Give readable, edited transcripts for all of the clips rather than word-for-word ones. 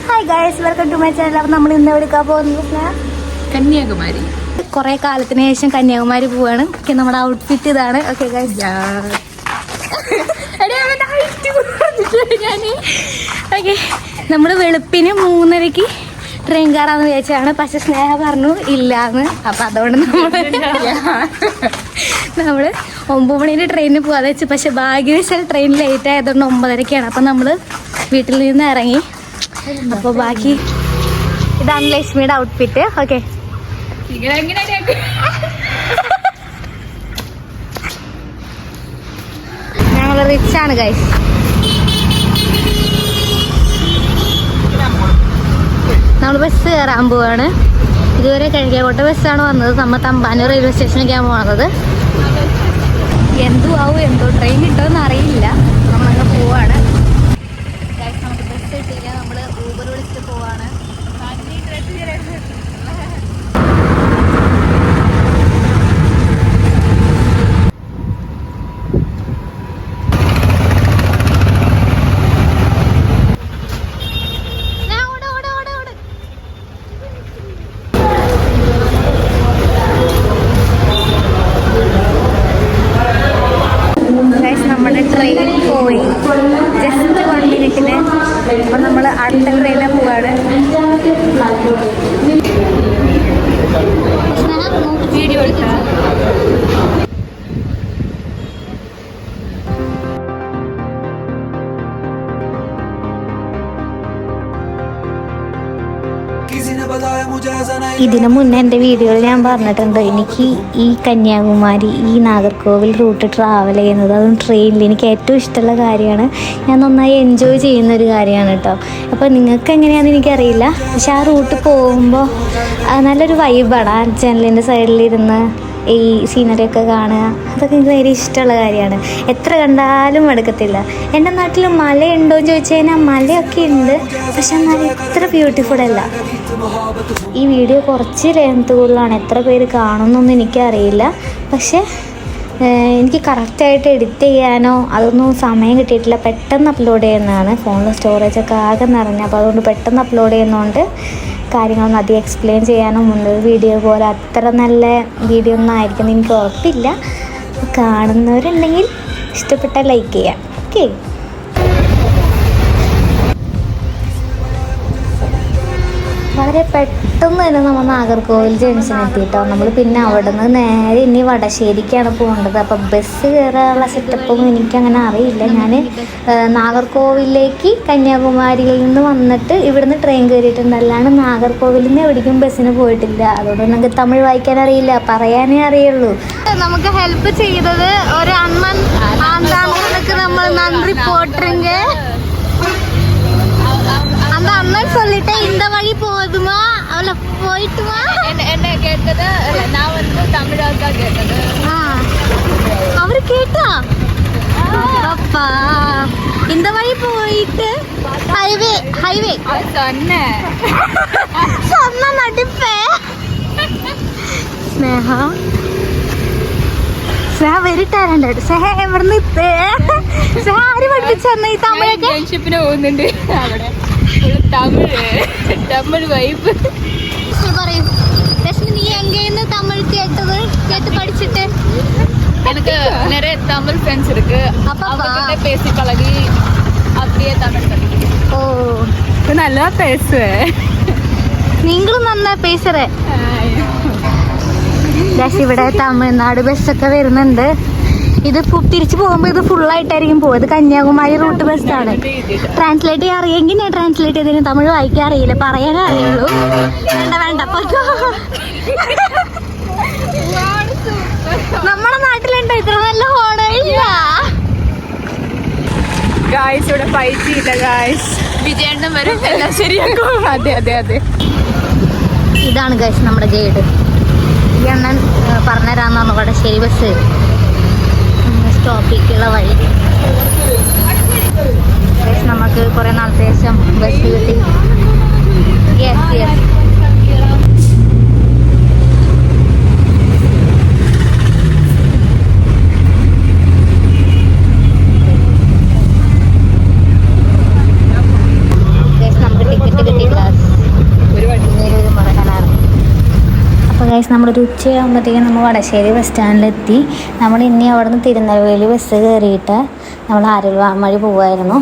Hi guys, welcome to my channel. അപ്പോൾ നമ്മൾ ഇന്ന് എടുക്കാൻ പോകുന്നത് കന്യാകുമാരി. കുറേ കാലത്തിന് ശേഷം കന്യാകുമാരി പോവാണ്. ഓക്കെ, നമ്മുടെ ഔട്ട്ഫിറ്റ് ഇതാണ്. ഓക്കെ ഗൈസ്, ഓക്കെ നമ്മൾ വെളുപ്പിന് 3:30 ട്രെയിൻ കയറാന്ന് വിചാരിച്ചാണ്. പക്ഷെ സ്നേഹ പറഞ്ഞു ഇല്ലാന്ന്. അപ്പം അതുകൊണ്ട് നമ്മൾ 9 മണിൻ്റെ ട്രെയിനിന് പോകാതെ വെച്ച്. പക്ഷെ ഭാഗ്യവശാൽ ട്രെയിൻ ലേറ്റ് ആയതുകൊണ്ട് 9:30 അപ്പം നമ്മൾ വീട്ടിൽ നിന്ന് ഇറങ്ങി. അപ്പോൾ ബാക്കി ഇതാണ് ലക്ഷ്മിയുടെ ഔട്ട്ഫിറ്റ്. ഓക്കെ, ഞങ്ങൾ റിച്ച് ആണ് ഗൈസ്. നമ്മൾ ബസ് കയറാൻ പോവാണ്. ഇതുവരെ കിഴക്കേക്കോട്ട ബസ്സാണ് വന്നത്. നമ്മൾ തമ്പാനൂർ റെയിൽവേ സ്റ്റേഷനിലേക്കാണ് പോകുന്നത്. എന്തോ ആവും, എന്തോ ട്രെയിൻ കിട്ടുമെന്ന് അറിയില്ല. നമ്മളങ്ങ് പോവാണ്. നമുക്ക് ബസ് കിട്ടിയില്ല, നമ്മൾ ഊബർ വിളിച്ചിട്ട് പോവാണ്. നമ്മുടെ ട്രെയിൻ പോയി ജസ്റ്റ് 1 മിനിറ്റിന്. അപ്പം നമ്മൾ അടുത്ത ട്രെയിനിൽ പോവാണ്. വീഡിയോ എടുക്കാം. ഇതിനു മുന്നേ എൻ്റെ വീഡിയോയിൽ ഞാൻ പറഞ്ഞിട്ടുണ്ട്, എനിക്ക് ഈ കന്യാകുമാരി, ഈ നാഗർകോവിൽ റൂട്ട് ട്രാവൽ ചെയ്യുന്നത്, അതും ട്രെയിനിൽ, എനിക്ക് ഏറ്റവും ഇഷ്ടമുള്ള കാര്യമാണ്. ഞാൻ നന്നായി എൻജോയ് ചെയ്യുന്നൊരു കാര്യമാണ് കേട്ടോ. അപ്പോൾ നിങ്ങൾക്ക് എങ്ങനെയാണെന്ന് എനിക്കറിയില്ല, പക്ഷെ ആ റൂട്ട് പോകുമ്പോൾ നല്ലൊരു വൈബാണ്. ആ ജനലിൻ്റെ സൈഡിലിരുന്ന് ഈ സീനറിയൊക്കെ കാണുക, അതൊക്കെ എനിക്ക് ഭയങ്കര ഇഷ്ടമുള്ള കാര്യമാണ്. എത്ര കണ്ടാലും മടുക്കത്തില്ല. എൻ്റെ നാട്ടിൽ മലയുണ്ടോ എന്ന് ചോദിച്ചു കഴിഞ്ഞാൽ മലയൊക്കെ ഉണ്ട്, പക്ഷെ എന്നാലും ഇത്ര ബ്യൂട്ടിഫുൾ അല്ല. ഈ വീഡിയോ കുറച്ച് ലെങ്ത് കൂടുതലാണ്. എത്ര പേര് കാണുമെന്നൊന്നും എനിക്കറിയില്ല. പക്ഷേ എനിക്ക് കറക്റ്റായിട്ട് എഡിറ്റ് ചെയ്യാനോ അതൊന്നും സമയം കിട്ടിയിട്ടില്ല. പെട്ടെന്ന് അപ്ലോഡ് ചെയ്യുന്നതാണ്. ഫോണിൽ സ്റ്റോറേജൊക്കെ ആകെ നിറഞ്ഞു. അപ്പോൾ അതുകൊണ്ട് പെട്ടെന്ന് അപ്ലോഡ് ചെയ്യുന്നതുകൊണ്ട് കാര്യങ്ങളൊന്നും അധികം എക്സ്പ്ലെയിൻ ചെയ്യാനും ഉണ്ട്. വീഡിയോ പോലെ അത്ര നല്ല വീഡിയോ ഒന്നും ആയിരിക്കും എനിക്ക് ഉറപ്പില്ല. കാണുന്നവരുണ്ടെങ്കിൽ ഇഷ്ടപ്പെട്ടാൽ ലൈക്ക് ചെയ്യാം. ഓക്കെ, വളരെ പെട്ടെന്ന് തന്നെ നമ്മൾ നാഗർകോവിൽ ജംഗ്ഷൻ എത്തിയിട്ടോ. നമ്മൾ പിന്നെ അവിടെ നിന്ന് നേരെ ഇനി വടശ്ശേരിക്കാണ് പോകേണ്ടത്. അപ്പം ബസ് കയറാനുള്ള സെറ്റപ്പൊന്നും എനിക്കങ്ങനെ അറിയില്ല. ഞാൻ നാഗർകോവിലേക്ക് കന്യാകുമാരിയിൽ നിന്ന് വന്നിട്ട് ഇവിടുന്ന് ട്രെയിൻ കയറിയിട്ടുണ്ട്. അല്ലാണ്ട് നാഗർകോവിലിൽ നിന്ന് എവിടേക്കും ബസ്സിന് പോയിട്ടില്ല. അതുകൊണ്ട് നമുക്ക് തമിഴ് വായിക്കാൻ അറിയില്ല, പറയാനേ അറിയുള്ളൂ. നമുക്ക് ഹെൽപ്പ് ചെയ്തത് ഒരു അണ്ണൻ ആന്താനക്ക് നമ്മൾ നന്ദി പോട്ടുങ്ക. அந்த அண்ணன் சொல்லிட்டு இந்த வழி போதுமா அவளை போயிட்டுமா என்ன கேட்டது. நான் வந்து தமிழாக்கா கேட்டது. அவரு கேட்டா அப்பா இந்த வழி போயிட்டு ஹைவே சொன்ன நடிப்பே. സ്നേഹ വെരി ടാലന്റഡ്. സ്നേഹ എവിടുന്ന് സ്നേഹ ആര് പഠിപ്പിച്ചെന്ന ഈ തമിഴൊക്കെ? ഷിപ്പിന് പോകുന്നുണ്ട് അവിടെ. തമിഴ് വൈബ് പറയും. രശ്മി, നീ എങ്കേന്ന് തമിഴ് കേട്ട് പഠിച്ചിട്ട്? எனக்கு நிறைய தமிழ் ஃப்ரெண்ட்ஸ் இருக்கு. அவங்க பேசி பழகி அப்படியே தமிழ் கற்றுக்கிட்டேன். ஓ, நல்லா பேசுவேன். நீங்களும் നന്നാ പേசுறേ. ഇവിടെ തമിഴ്നാട് ബസ്സൊക്കെ വരുന്നുണ്ട്. ഇത് തിരിച്ചു പോകുമ്പോൾ ഇത് ഫുള്ളായിട്ടായിരിക്കും പോകും. ഇത് കന്യാകുമാരി റൂട്ട് ബസ്സാണ്. ട്രാൻസ്ലേറ്റ് ചെയ്യാൻ അറിയെങ്കിൽ ഞാൻ ട്രാൻസ്ലേറ്റ് ചെയ്തതിന്. തമിഴ് വായിക്കാൻ അറിയില്ല, പറയാനേ അറിയുള്ളൂ. വേണ്ട നമ്മളെ നാട്ടിലുണ്ടോ ഇത്ര നല്ല ഹോണ്? ഇല്ല ഗായ്സ്, ഇവിടെ പൈസ ഇല്ല ഗായ്സ്. വിജയണ്ണം വരും, എല്ലാം ശരിയാക്കും. അതെ. ഇതാണ് ഗൈസ് നമ്മുടെ ഗൈഡ്. ഈ അണ്ണൻ പറഞ്ഞുതരാന്ന് പറഞ്ഞു വടശ്ശേരി ബസ് സ്റ്റോപ്പിലേക്കുള്ള വഴി. നമുക്ക് കുറേ നാളത്തെ ശേഷം ബസ് കിട്ടി. യെസ് നമുക്ക് ടിക്കറ്റ് കിട്ടി. ഗൈസ് നമ്മളൊരു ഉച്ചയാകുമ്പോഴത്തേക്കും നമ്മൾ വടശ്ശേരി ബസ് സ്റ്റാൻഡിലെത്തി. നമ്മൾ ഇനി അവിടെ നിന്ന് തിരുനെൽവേലി ബസ് കയറിയിട്ട് നമ്മൾ ആര്യൽവാമ വഴി പോകുമായിരുന്നു.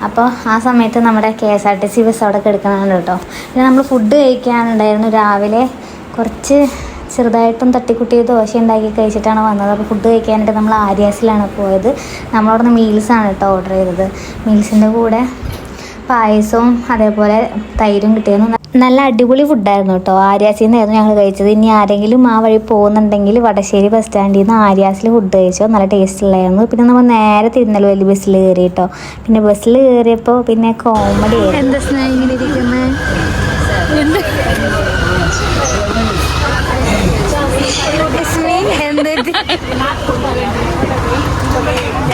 അപ്പോൾ ആ സമയത്ത് നമ്മുടെ KSRTC ബസ് അവിടെ കിടക്കണതാണ് കേട്ടോ. പിന്നെ നമ്മൾ ഫുഡ് കഴിക്കാനുണ്ടായിരുന്നു. രാവിലെ കുറച്ച് ചെറുതായിട്ടും തട്ടിക്കുട്ടി ദോശ ഉണ്ടാക്കി കഴിച്ചിട്ടാണ് വന്നത്. അപ്പോൾ ഫുഡ് കഴിക്കാനായിട്ട് നമ്മൾ ആര്യാസിലാണ് പോയത്. നമ്മളവിടെ നിന്ന് മീൽസാണ് കേട്ടോ ഓർഡർ ചെയ്തത്. മീൽസിൻ്റെ കൂടെ പായസവും അതേപോലെ തൈരും കിട്ടിയിരുന്നു. നല്ല അടിപൊളി ഫുഡായിരുന്നു കേട്ടോ. ആര്യാസിൽ നിന്നായിരുന്നു ഞങ്ങൾ കഴിച്ചത്. ഇനി ആരെങ്കിലും ആ വഴി പോകുന്നുണ്ടെങ്കിൽ വടശ്ശേരി ബസ് സ്റ്റാൻഡിൽ നിന്ന് ആര്യാസിൽ ഫുഡ് കഴിച്ചോ, നല്ല ടേസ്റ്റ് ഉള്ളായിരുന്നു. പിന്നെ നമ്മൾ നേരെ തിരുനെൽവേലി ബസ്സിൽ കയറി കേട്ടോ. പിന്നെ ബസ്സിൽ കയറിയപ്പോൾ പിന്നെ കോമഡി ആയിരുന്നു. എന്താ സ്നേഹിക്കുന്നത്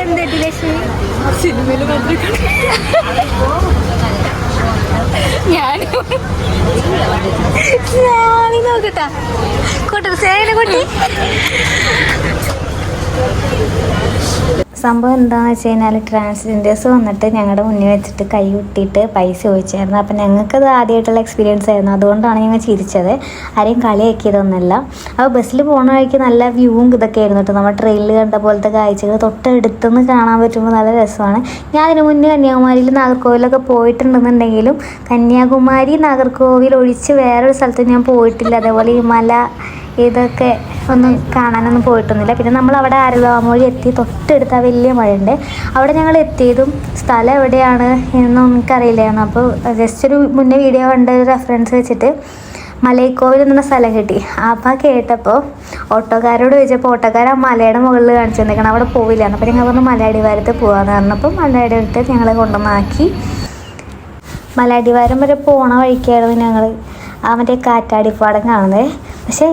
എന്തെത്തി ലക്ഷ്മി സിനിമയിൽ ഞാൻ നോക്കട്ടാ കൊട്ട സേന കൊട്ടി. സംഭവം എന്താണെന്ന് വെച്ച് കഴിഞ്ഞാൽ ട്രാൻസ്ജെൻഡേഴ്സ് വന്നിട്ട് ഞങ്ങളുടെ മുന്നിൽ വെച്ചിട്ട് കൈ കുട്ടിയിട്ട് പൈസ ചോദിച്ചായിരുന്നു. അപ്പം ഞങ്ങൾക്കത് ആദ്യമായിട്ടുള്ള എക്സ്പീരിയൻസ് ആയിരുന്നു. അതുകൊണ്ടാണ് ഞങ്ങൾ ചിരിച്ചത്. ആരെയും കളിയാക്കിയതൊന്നുമല്ല. അപ്പോൾ ബസ്സിൽ പോകുന്ന വഴിക്ക് നല്ല വ്യൂവും ഇതൊക്കെ ആയിരുന്നു കേട്ടോ. നമ്മൾ ട്രെയിനിൽ കണ്ട പോലത്തെ കാഴ്ചകൾ തൊട്ടടുത്തുനിന്ന് കാണാൻ പറ്റുമ്പോൾ നല്ല രസമാണ്. ഞാൻ അതിന് മുന്നേ കന്യാകുമാരിയിൽ നാഗർകോവിലൊക്കെ പോയിട്ടുണ്ടെന്നുണ്ടെങ്കിലും കന്യാകുമാരി നാഗർകോവിൽ ഒഴിച്ച് വേറൊരു സ്ഥലത്ത് ഞാൻ പോയിട്ടില്ല. അതേപോലെ ഈ മല ഇതൊക്കെ ഒന്നും കാണാനൊന്നും പോയിട്ടൊന്നുമില്ല. പിന്നെ നമ്മൾ അവിടെ ആര്യൽവാമ വഴി എത്തി. തൊട്ടടുത്ത വലിയ മഴയുണ്ട്. അവിടെ ഞങ്ങൾ എത്തിയതും സ്ഥലം എവിടെയാണ് എന്നൊന്നും എനിക്കറിയില്ലായിരുന്നു. അപ്പോൾ ജസ്റ്റ് ഒരു മുന്നേ വീഡിയോ കണ്ട ഒരു റെഫറൻസ് വെച്ചിട്ട് മലൈക്കോവിൽ എന്നുള്ള സ്ഥലം കിട്ടി. അപ്പോൾ കേട്ടപ്പോൾ ഓട്ടോക്കാരോട് ചോദിച്ചപ്പോൾ ഓട്ടോക്കാർ ആ മലയുടെ മുകളിൽ കാണിച്ചു തന്നേക്കണം, അവിടെ പോവില്ല. അപ്പോൾ ഞങ്ങൾ പറഞ്ഞു മലയടിവാരത്ത് പോകാമെന്ന് പറഞ്ഞപ്പോൾ മലയടിവാരത്ത് ഞങ്ങളെ കൊണ്ടുവന്നാക്കി. മലയടിവാരം വരെ പോണ വഴിക്കായിരുന്നു ഞങ്ങൾ ആ മറ്റേ കാറ്റാടിപ്പാടം കാണുന്നത്. പക്ഷേ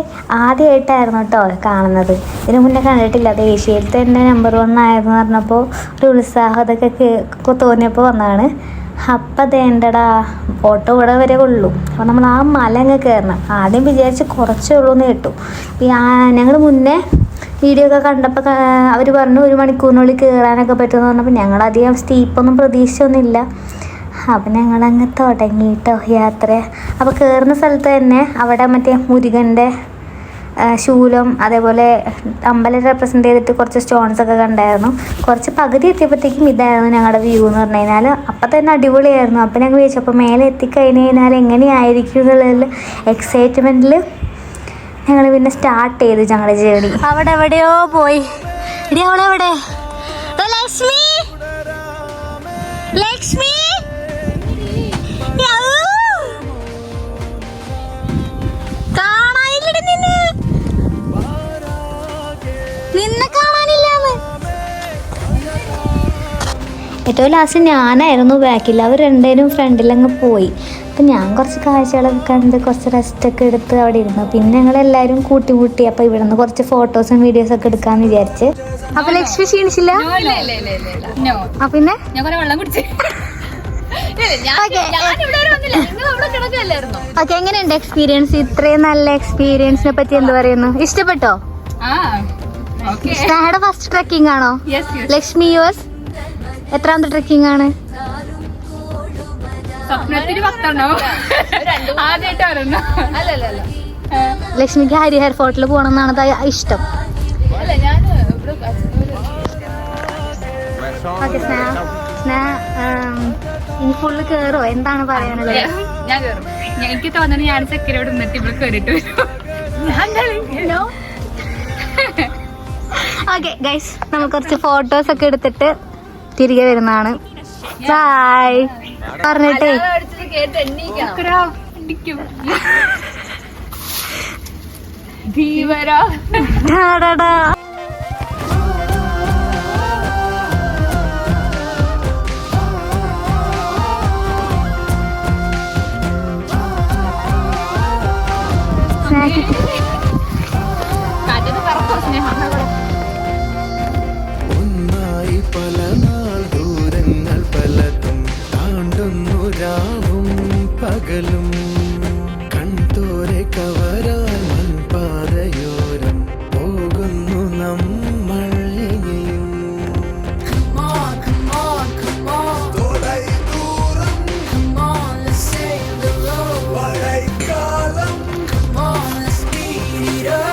ആദ്യമായിട്ടായിരുന്നു കേട്ടോ കാണുന്നത്. ഇതിനു മുന്നേ കണ്ടിട്ടില്ല. അത് ഏഷ്യയിൽ തന്നെ നമ്പർ 1 ആയെന്ന് പറഞ്ഞപ്പോൾ ഒരു ഉത്സാഹം അതൊക്കെ തോന്നിയപ്പോൾ വന്നതാണ്. അപ്പം അതേണ്ടടാ ഓട്ടോ ഇവിടെ വരെ ഉള്ളൂ. അപ്പോൾ നമ്മൾ ആ മല അങ്ങ് കയറണം. ആദ്യം വിചാരിച്ച് കുറച്ചേ ഉള്ളൂ എന്ന് കേട്ടു. ഞങ്ങൾ മുന്നേ വീഡിയോ ഒക്കെ കണ്ടപ്പോൾ അവർ പറഞ്ഞു 1 മണിക്കൂറിനുള്ളിൽ കയറാനൊക്കെ പറ്റുമെന്ന് പറഞ്ഞപ്പോൾ ഞങ്ങളധികം സ്റ്റീപ്പൊന്നും പ്രതീക്ഷിച്ചൊന്നുമില്ല. അപ്പം ഞങ്ങളങ്ങ് തുടങ്ങിയിട്ടോ യാത്ര. അപ്പോൾ കയറുന്ന സ്ഥലത്ത് തന്നെ അവിടെ മറ്റേ മുരുകൻ്റെ ശൂലം അതേപോലെ അമ്പലം റെപ്രസെൻ്റ് ചെയ്തിട്ട് കുറച്ച് സ്റ്റോൺസൊക്കെ കണ്ടായിരുന്നു. കുറച്ച് പകുതി എത്തിയപ്പോഴത്തേക്കും ഇതായിരുന്നു ഞങ്ങളുടെ വ്യൂ എന്ന് പറഞ്ഞു കഴിഞ്ഞാൽ. അപ്പം തന്നെ അടിപൊളിയായിരുന്നു. അപ്പം ഞങ്ങൾ ചോദിച്ചപ്പോൾ മേലെ എത്തിക്കഴിഞ്ഞ് കഴിഞ്ഞാൽ എങ്ങനെയായിരിക്കും എന്നുള്ളതിൽ എക്സൈറ്റ്മെൻറ്റിൽ ഞങ്ങൾ പിന്നെ സ്റ്റാർട്ട് ചെയ്തു ഞങ്ങളുടെ ജേണി. അവിടെ എവിടെയോ പോയി. ഇടി അവളെവിടെ? ലക്ഷ്മി ലക്ഷ്മി കാണാനില്ലടി നിന്നെ കാണാനില്ലാന്ന്. ഏറ്റവും ലാസ്റ്റ് ഞാനായിരുന്നു ബാക്കിൽ. അവർ രണ്ടുപേരും ഫ്രണ്ടിലങ്ങ് പോയി. അപ്പം ഞാൻ കുറച്ച് കാഴ്ചകളൊക്കെ കണ്ട് കുറച്ച് റെസ്റ്റൊക്കെ എടുത്ത് അവിടെ ഇരുന്നു. പിന്നെ ഞങ്ങളെല്ലാവരും കൂട്ടി. അപ്പോൾ ഇവിടെ നിന്ന് കുറച്ച് ഫോട്ടോസും വീഡിയോസൊക്കെ എടുക്കാമെന്ന് വിചാരിച്ച്. അപ്പോൾ ലക്ഷ്മി ക്ഷീണിച്ചില്ല? പിന്നെ വെള്ളം കുടിച്ചു. ഓക്കെ, എങ്ങനെയുണ്ട് എക്സ്പീരിയൻസ്? ഇത്രയും നല്ല എക്സ്പീരിയൻസിനെ പറ്റി എന്ത് പറയുന്നു? ഇഷ്ടപ്പെട്ടോ? സ്നേഹയുടെ ഫസ്റ്റ് ട്രെക്കിംഗ് ആണോ? ലക്ഷ്മി യുവേഴ്സ് എത്രാമത്തെ ട്രെക്കിംഗ് ആണ്? ലക്ഷ്മിക്ക് ഹരിഹർ ഫോർട്ടിൽ പോകണം എന്നാണ് ഇഷ്ടം. ഓക്കെ ഇനി ഫുള്ള് കേറോ? എന്താണ് പറയാനുള്ളത്? ഞാൻ കേറും. എനിക്ക് തോന്നുന്നു ഞാൻ സെക്കൻഡോട് നിന്നിട്ട് ഇവിടെ കേറിട്ട് വരും. ഓക്കെ ഗൈസ്, നമ്മൾ കുറച്ച് ഫോട്ടോസ് ഒക്കെ എടുത്തിട്ട് തിരികെ വരുന്നതാണ്. ബൈ പറഞ്ഞിട്ടേ ധീവരാ ഒന്നായി പല നാൾ ദൂരങ്ങൾ പലതും താണ്ടുന്നു രാവും പകലും കൺതോരെ കവരാൻ മൺപാതയോരം പോകുന്നു നമ്മൾ ഇനിയും.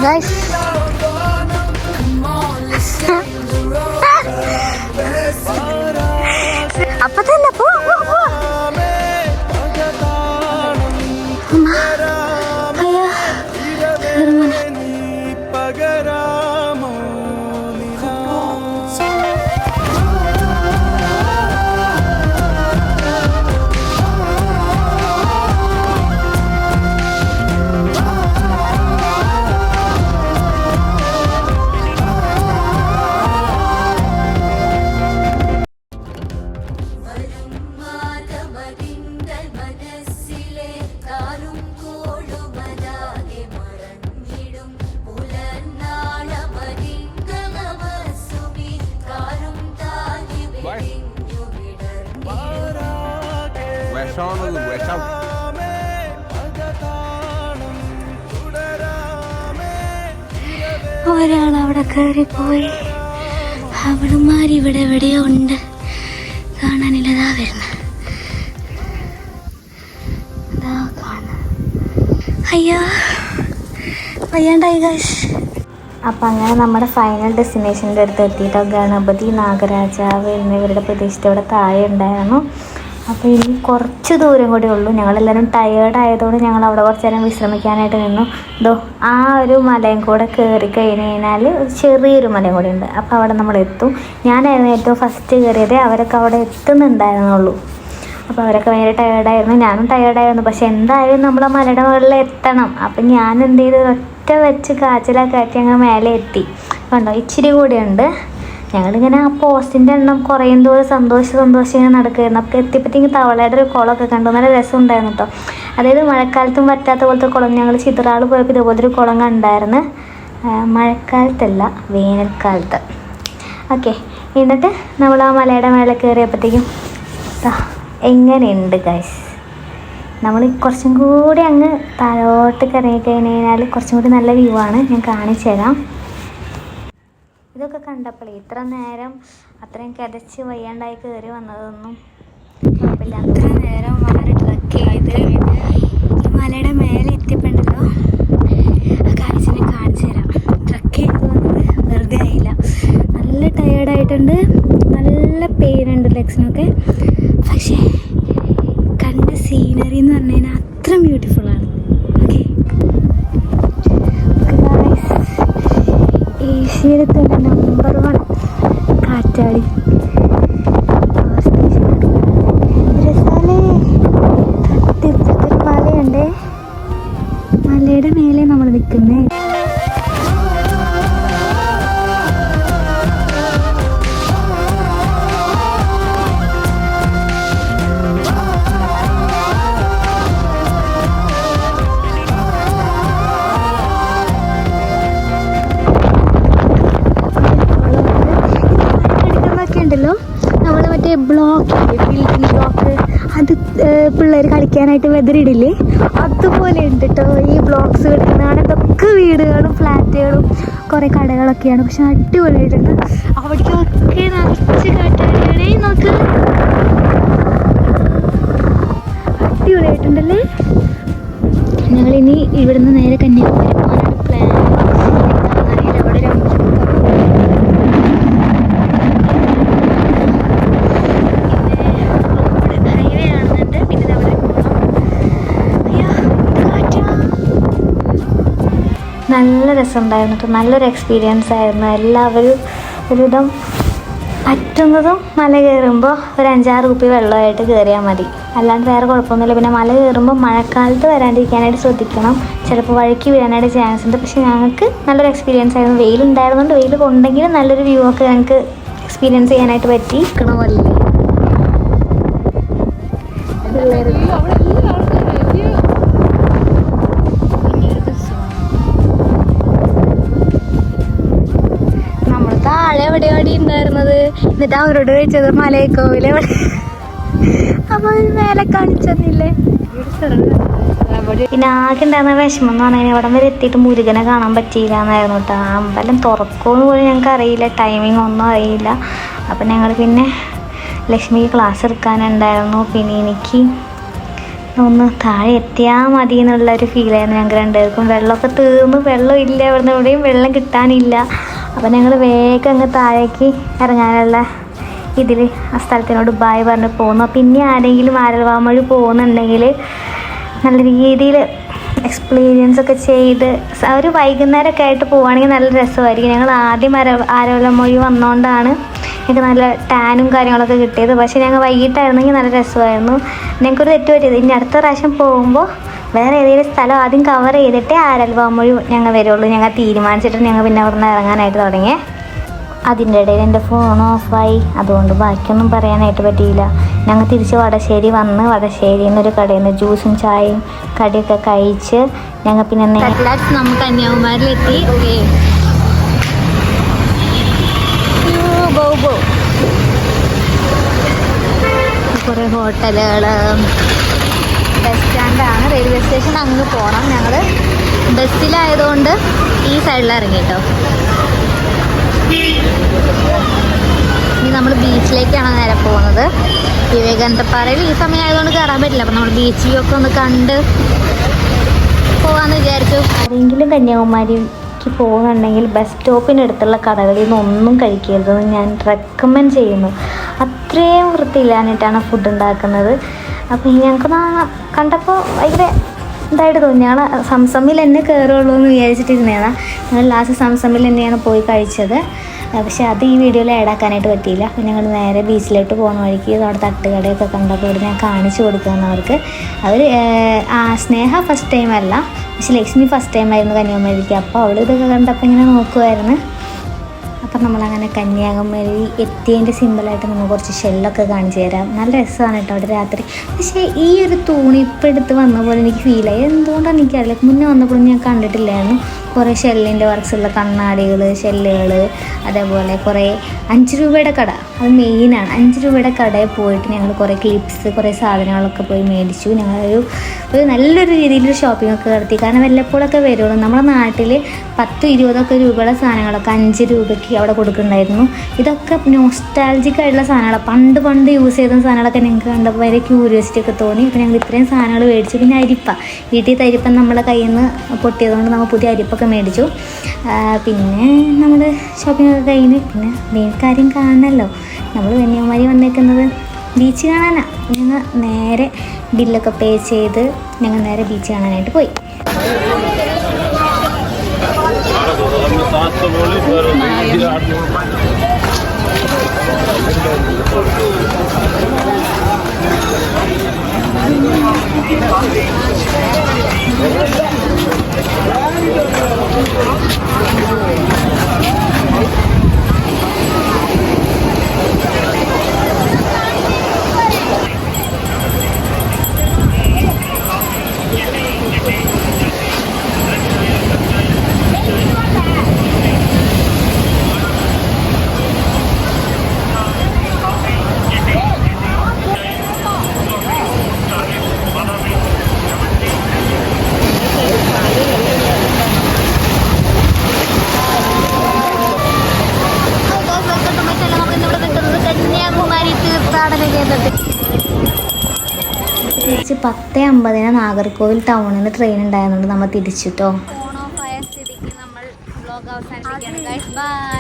Guys. അപ്പൊ തന്നെ പോ പോ, പോ. അമ്മ. അയ്യോ. കേറുമോനെ. ഒരാളവിടെ കയറിപ്പോയി. അവളുമാരി ഇവിടെ എവിടെയോ ഉണ്ട്, കാണാനില്ലതാ വരുന്ന. അതാ കാണ. അയ്യോ വയ്യാണ്ടായി ഗൈസ്. അപ്പം അങ്ങനെ നമ്മുടെ ഫൈനൽ ഡെസ്റ്റിനേഷൻ്റെ അടുത്ത് എത്തിയിട്ടോ. ഗണപതി, നാഗരാജാവ് എന്നിവരുടെ പ്രദേശത്ത് ഇവിടെ താഴെ ഉണ്ടായിരുന്നു. അപ്പോൾ ഇനി കുറച്ച് ദൂരം കൂടെ ഉള്ളൂ. ഞങ്ങളെല്ലാവരും ടയേർഡ് ആയതുകൊണ്ട് ഞങ്ങൾ അവിടെ കുറച്ച് നേരം വിശ്രമിക്കാനായിട്ട് നിന്നു. ആ ഒരു മലയും കൂടെ കയറി കഴിഞ്ഞാൽ ഒരു ചെറിയൊരു മലയും കൂടെ ഉണ്ട്. അപ്പോൾ അവിടെ നമ്മൾ എത്തും. ഞാനായിരുന്നു ഏറ്റവും ഫസ്റ്റ് കയറിയത്. അവരൊക്കെ അവിടെ എത്തുന്നുണ്ടായിരുന്നുള്ളൂ. അപ്പോൾ അവരൊക്കെ ഭയങ്കര ടയേർഡായിരുന്നു, ഞാനും ടയേർഡായിരുന്നു. പക്ഷെ എന്തായാലും നമ്മൾ ആ മലയുടെ മുകളിൽ എത്തണം. അപ്പം ഞാൻ എന്ത് ചെയ്തു, ഒറ്റ വെച്ച് കാച്ചിലൊക്കെ ആക്കി ഞങ്ങൾ മേലെ എത്തി. കണ്ടോ, ഇച്ചിരി കൂടെയുണ്ട്. ഞങ്ങളിങ്ങനെ ആ പോസ്റ്റിൻ്റെ എണ്ണം കുറയും തോറും സന്തോഷം ഇങ്ങനെ നടക്കുമായിരുന്നു. അപ്പോൾ എത്തിയപ്പോഴത്തേക്ക് തവളയുടെ ഒരു കുളമൊക്കെ കണ്ടു. നല്ല രസം ഉണ്ടായിരുന്നു കേട്ടോ. അതായത് മഴക്കാലത്തും പറ്റാത്ത പോലത്തെ കുളം. ഞങ്ങൾ ചിത്രാൾ പോയപ്പോൾ ഇതുപോലത്തെ ഒരു കുളം കണ്ടായിരുന്നു. മഴക്കാലത്തല്ല, വേനൽക്കാലത്ത്. ഓക്കെ, എന്നിട്ട് നമ്മൾ ആ മലയുടെ മേലെ കയറിയപ്പോഴത്തേക്കും എങ്ങനെയുണ്ട് ഗൈസ്. നമ്മൾ കുറച്ചും കൂടി അങ്ങ് താഴോട്ട് കയറി കഴിഞ്ഞാൽ കുറച്ചും കൂടി നല്ല വ്യൂ ആണ്. ഞാൻ കാണിച്ചു തരാം. ഇതൊക്കെ കണ്ടപ്പോഴേ ഇത്ര നേരം അത്രയും കിതച്ച് വയ്യാണ്ടായി കയറി വന്നതൊന്നും കുഴപ്പമില്ല. അത്ര നേരം വളരെ ട്രക്ക് ചെയ്ത് ഈ മലയുടെ മേലെ എത്തിയപ്പോണ്ടല്ലോ ആ കാഴ്ച ഞാൻ കാണിച്ചു തരാം. ട്രക്ക് ചെയ്ത് വന്നത് വെറുതെ ആയില്ല. നല്ല ടയേർഡായിട്ടുണ്ട്, നല്ല പെയിൻ ഉണ്ട് ലെഗ്സിനൊക്കെ. പക്ഷേ കണ്ട സീനറി എന്ന് പറഞ്ഞു കഴിഞ്ഞാൽ അത്രയും ബ്യൂട്ടിഫുള്ളാണ്. ഓക്കെ, ഏഷ്യയിലെ തന്നെ നമ്പർ 1 കാറ്റാടി രസാലേ. തിരുപ്പതി മലയുണ്ടേ, മലയുടെ മേലെ നമ്മൾ നിൽക്കുന്നേ. നമ്മൾ മറ്റേ ബ്ലോക്ക്, ബിൽഡിംഗ് ബ്ലോക്ക്, അത് പിള്ളേർ കളിക്കാനായിട്ട് വെതറിടില്ലേ, അതുപോലെ ഉണ്ട് കേട്ടോ ഈ ബ്ലോക്സ് കിടക്കുന്നതാണ്. ഇതൊക്കെ വീടുകളും ഫ്ലാറ്റുകളും കുറേ കടകളൊക്കെയാണ്. പക്ഷെ അടിപൊളിയായിട്ടുണ്ട്. അവിടേക്കൊക്കെ നിറച്ച് കാറ്റാടിയാണേ. നോക്ക്, അടിപൊളിയായിട്ടുണ്ടല്ലേ. ഞങ്ങളിനി ഇവിടുന്ന് നേരെ കന്യാകുമാരി പോകാനാണ് പ്ലാൻ. എന്താണെന്നറിയില്ല, അവിടെ ഒരു നല്ല രസമുണ്ടായിരുന്നു. നല്ലൊരു എക്സ്പീരിയൻസ് ആയിരുന്നു. എല്ലാവരും ഒരുവിധം പറ്റുന്നതും മല കയറുമ്പോൾ ഒരു 5-6 കുപ്പി വെള്ളമായിട്ട് കയറിയാൽ മതി. അല്ലാണ്ട് വേറെ കുഴപ്പമൊന്നുമില്ല. പിന്നെ മല കയറുമ്പോൾ മഴക്കാലത്ത് വരാണ്ടിരിക്കാനായിട്ട് ശ്രദ്ധിക്കണം. ചിലപ്പോൾ വഴുക്കി വീഴാനായിട്ട് ചാൻസ് ഉണ്ട്. പക്ഷേ ഞങ്ങൾക്ക് നല്ലൊരു എക്സ്പീരിയൻസ് ആയിരുന്നു. വെയിലുണ്ടായിരുന്നുകൊണ്ട് വെയിൽ കൊണ്ടെങ്കിലും നല്ലൊരു വ്യൂ ഒക്കെ ഞങ്ങൾക്ക് എക്സ്പീരിയൻസ് ചെയ്യാനായിട്ട് പറ്റി. നിൽക്കണമല്ലേ എവിടെയാണ് ഉണ്ടായിരുന്നത്. എന്നിട്ട് അവരോട് ചോദിച്ചത് മലയക്കോവിൽ എവിടെ, അപ്പൊ മേലെ കാണിച്ചെന്നില്ലേ. പിന്നെ ആകെ ഉണ്ടായിരുന്ന വിഷമം എന്ന് പറഞ്ഞാൽ ഇവിടം വരെ എത്തിയിട്ട് മുരുകനെ കാണാൻ പറ്റിയില്ല എന്നായിരുന്നു കേട്ടോ. അമ്പലം തുറക്കുമെന്ന് പോലും ഞങ്ങൾക്ക് അറിയില്ല, ടൈമിംഗ് ഒന്നും അറിയില്ല. അപ്പം ഞങ്ങൾ പിന്നെ ലക്ഷ്മിക്ക് ക്ലാസ് എടുക്കാനുണ്ടായിരുന്നു. പിന്നെ എനിക്ക് ഒന്ന് താഴെ എത്തിയാൽ മതി എന്നുള്ളൊരു ഫീലായിരുന്നു ഞങ്ങൾക്ക് രണ്ടുപേർക്കും. വെള്ളമൊക്കെ തീർന്നു, വെള്ളം ഇല്ല, ഇവിടുന്ന് എവിടെയും വെള്ളം കിട്ടാനില്ല. അപ്പോൾ ഞങ്ങൾ വേഗം അങ്ങ് താഴേക്ക് ഇറങ്ങാനുള്ള ഇതിൽ ആ സ്ഥലത്തിനോട് ബായ് പറഞ്ഞ് പോന്നു. പിന്നെ ആരെങ്കിലും ആരൽവാമൊഴി പോകുന്നുണ്ടെങ്കിൽ നല്ല രീതിയിൽ എക്സ്പീരിയൻസ് ഒക്കെ ചെയ്ത് ഒരു വൈകുന്നേരമൊക്കെ ആയിട്ട് പോവുകയാണെങ്കിൽ നല്ല രസമായിരിക്കും. ഞങ്ങൾ ആദ്യം ആരവലമൊഴി വന്നുകൊണ്ടാണ് ഞങ്ങൾക്ക് നല്ല ടാനും കാര്യങ്ങളൊക്കെ കിട്ടിയത്. പക്ഷേ ഞങ്ങൾ വൈകിട്ടായിരുന്നെങ്കിൽ നല്ല രസമായിരുന്നു. ഞങ്ങൾക്കൊരു തെറ്റ് പറ്റിയത്, ഇനി അടുത്ത പ്രാവശ്യം പോകുമ്പോൾ വേറെ ഏതെങ്കിലും സ്ഥലം ആദ്യം കവർ ചെയ്തിട്ടേ ആരൽവാമൊഴി ഞങ്ങൾ വരുള്ളൂ. ഞങ്ങൾ തീരുമാനിച്ചിട്ട് ഞങ്ങൾ പിന്നെ അവിടെ നിന്ന് ഇറങ്ങാനായിട്ട് തുടങ്ങിയേ. അതിൻ്റെ ഇടയിൽ എൻ്റെ ഫോൺ ഓഫായി, അതുകൊണ്ട് ബാക്കിയൊന്നും പറയാനായിട്ട് പറ്റിയില്ല. ഞങ്ങൾ തിരിച്ച് വടശ്ശേരി വന്ന് വടശ്ശേരിയിൽ നിന്നൊരു കടയിൽ നിന്ന് ജ്യൂസും ചായയും കടിയൊക്കെ കഴിച്ച് ഞങ്ങൾ പിന്നെ നമ്മൾ കന്യാകുമാരിയിലെത്തി. കുറേ ഹോട്ടലുകൾ, ബസ് സ്റ്റാൻഡാണ്, റെയിൽവേ സ്റ്റേഷൻ അങ്ങ് പോകണം. ഞങ്ങൾ ബസ്സിലായതുകൊണ്ട് ഈ സൈഡിൽ ഇറങ്ങി കേട്ടോ. ഇനി നമ്മൾ ബീച്ചിലേക്കാണ് നേരെ പോകുന്നത്. വിവേകാനന്ദപ്പാറയിൽ ഈ സമയം ആയതുകൊണ്ട് കയറാൻ പറ്റില്ല. അപ്പം നമ്മൾ ബീച്ച് വ്യൂ ഒക്കെ ഒന്ന് കണ്ട് പോകാമെന്ന് വിചാരിച്ചു. ആരെങ്കിലും കന്യാകുമാരിക്ക് പോകുന്നുണ്ടെങ്കിൽ ബസ് സ്റ്റോപ്പിനടുത്തുള്ള കടകളിൽ നിന്നൊന്നും കഴിക്കരുതെന്ന് ഞാൻ റെക്കമെൻഡ് ചെയ്യുന്നു. അത്രയും വൃത്തിയില്ലാഞ്ഞിട്ടാണ് ഫുഡ് ഉണ്ടാക്കുന്നത്. അപ്പോൾ ഞങ്ങൾക്ക് കണ്ടപ്പോൾ ഭയങ്കര ഇതായിട്ട് തോന്നി. ഞങ്ങൾ സംസമിൽ തന്നെ കയറുള്ളൂ എന്ന് വിചാരിച്ചിട്ടിരുന്നതാണ്. ഞങ്ങൾ ലാസ്റ്റ് സംസമിൽ തന്നെയാണ് പോയി കഴിച്ചത്. പക്ഷേ അത് ഈ വീഡിയോയിൽ ആഡാക്കാനായിട്ട് പറ്റിയില്ല. അപ്പോൾ ഞങ്ങൾ നേരെ ബീച്ചിലോട്ട് പോകുന്ന വഴിക്ക് അവിടെ തട്ടുകടയൊക്കെ കണ്ടപ്പോൾ ഇവിടെ ഞാൻ കാണിച്ചു കൊടുക്കുകയാണ് അവർക്ക്. അവർ സ്നേഹ ഫസ്റ്റ് ടൈം അല്ല, പക്ഷെ ലക്ഷ്മി ഫസ്റ്റ് ടൈം ആയിരുന്നു കന്യാകുമാരിക്ക്. അപ്പോൾ അവൾ ഇതൊക്കെ കണ്ടപ്പോൾ ഇങ്ങനെ നോക്കുമായിരുന്നു. അപ്പം നമ്മളങ്ങനെ കന്യാകുമാരി എത്തിയതിൻ്റെ സിമ്പിളായിട്ട് നമ്മൾ കുറച്ച് ഷെല്ലൊക്കെ കാണിച്ചു തരാം. നല്ല രസമാണ് കേട്ടോ അവിടെ രാത്രി. പക്ഷേ ഈ ഒരു തൂണി ഇപ്പം എടുത്ത് വന്ന പോലെ എനിക്ക് ഫീലായി. എന്തുകൊണ്ടാണ് എനിക്കറിയില്ല, മുന്നേ വന്നപ്പോഴും ഞാൻ കണ്ടിട്ടില്ലായിരുന്നു. കുറേ ഷെല്ലിൻ്റെ വർക്ക്സുള്ള കണ്ണാടികൾ, ഷെല്ലുകൾ, അതേപോലെ കുറേ 5 രൂപയുടെ കട, അത് മെയിനാണ്. 5 രൂപയുടെ കടയിൽ പോയിട്ട് ഞങ്ങൾ കുറേ ക്ലിപ്സ്, കുറേ സാധനങ്ങളൊക്കെ പോയി മേടിച്ചു. ഞങ്ങളൊരു നല്ലൊരു രീതിയിലൊരു ഷോപ്പിംഗ് ഒക്കെ നടത്തി. കാരണം വല്ലപ്പോഴൊക്കെ വരുള്ളൂ. നമ്മുടെ നാട്ടിൽ 10-20 രൂപയുടെ സാധനങ്ങളൊക്കെ 5 രൂപയ്ക്ക് അവിടെ കൊടുക്കുന്നുണ്ടായിരുന്നു. ഇതൊക്കെ നോസ്റ്റാൾജിക് ആയിട്ടുള്ള സാധനങ്ങളാണ്. പണ്ട് യൂസ് ചെയ്ത സാധനങ്ങളൊക്കെ ഞങ്ങൾക്ക് കണ്ടപ്പോൾ ഭയങ്കര ക്യൂരിയോസിറ്റി ഒക്കെ തോന്നി. അപ്പോൾ ഞങ്ങൾ ഇത്രയും സാധനങ്ങൾ മേടിച്ചു. പിന്നെ അരിപ്പ, വീട്ടിൽ അരിപ്പ നമ്മുടെ കയ്യിൽ നിന്ന് പൊട്ടിയതുകൊണ്ട് നമ്മൾ പുതിയ അരിപ്പൊക്കെ മേടിച്ചു. പിന്നെ നമ്മൾ ഷോപ്പിംഗ് ഒക്കെ കഴിഞ്ഞ് പിന്നെ മെയിൻ കാര്യം കാണണമല്ലോ, നമ്മൾ കന്യാകുമാരി വന്നേക്കുന്നത് ബീച്ച് കാണാനാണ്. ഞങ്ങൾ നേരെ ബില്ലൊക്കെ പേ ചെയ്ത് ഞങ്ങൾ നേരെ ബീച്ച് കാണാനായിട്ട് പോയി. തിരിച്ച് 10:50 നാഗർകോവിൽ ടൗണിൽ നിന്ന് ട്രെയിൻ ഉണ്ടായതുകൊണ്ട് നമ്മൾ തിരിച്ചിട്ടോ. ഫോൺ ഓഫ് ആയ സ്ഥിതിക്ക് നമ്മൾ വ്ലോഗ് അവസാനിപ്പിക്കുകയാണ്. ബൈ.